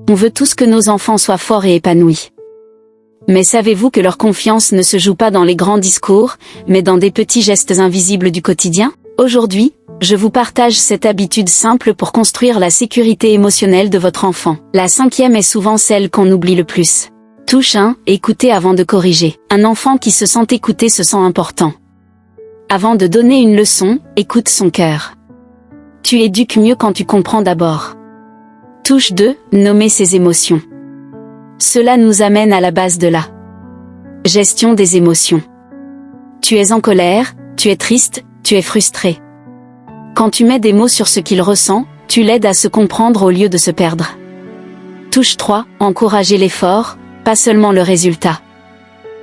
On veut tous que nos enfants soient forts et épanouis. Mais savez-vous que leur confiance ne se joue pas dans les grands discours, mais dans des petits gestes invisibles du quotidien? Aujourd'hui, je vous partage cette habitude simple pour construire la sécurité émotionnelle de votre enfant. La cinquième est souvent celle qu'on oublie le plus. Touche 1, écoutez avant de corriger. Un enfant qui se sent écouté se sent important. Avant de donner une leçon, écoute son cœur. Tu éduques mieux quand tu comprends d'abord. Touche 2, nommer ses émotions. Cela nous amène à la base de la gestion des émotions. Tu es en colère, tu es triste, tu es frustré. Quand tu mets des mots sur ce qu'il ressent, tu l'aides à se comprendre au lieu de se perdre. Touche 3, encourager l'effort, pas seulement le résultat.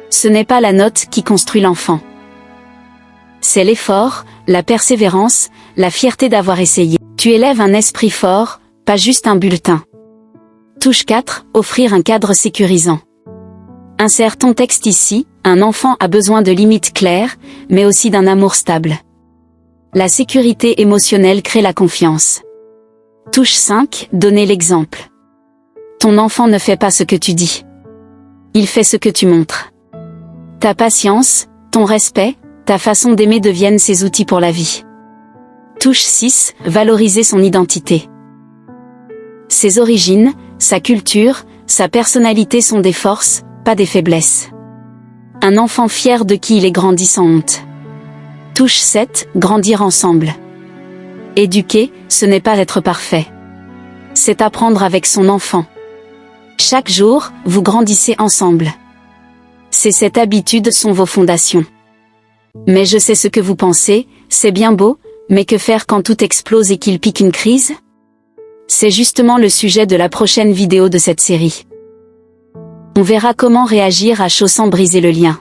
Ce n'est pas la note qui construit l'enfant. C'est l'effort, la persévérance, la fierté d'avoir essayé. Tu élèves un esprit fort, pas juste un bulletin. Touche 4, offrir un cadre sécurisant. Insère ton texte ici, un enfant a besoin de limites claires, mais aussi d'un amour stable. La sécurité émotionnelle crée la confiance. Touche 5, donner l'exemple. Ton enfant ne fait pas ce que tu dis. Il fait ce que tu montres. Ta patience, ton respect, ta façon d'aimer deviennent ses outils pour la vie. Touche 6, valoriser son identité. Ses origines, sa culture, sa personnalité sont des forces, pas des faiblesses. Un enfant fier de qui il est grandit sans honte. Touche 7, grandir ensemble. Éduquer, ce n'est pas être parfait. C'est apprendre avec son enfant. Chaque jour, vous grandissez ensemble. Cette habitude sont vos fondations. Mais je sais ce que vous pensez, c'est bien beau, mais que faire quand tout explose et qu'il pique une crise? C'est justement le sujet de la prochaine vidéo de cette série. On verra comment réagir à chaud sans briser le lien.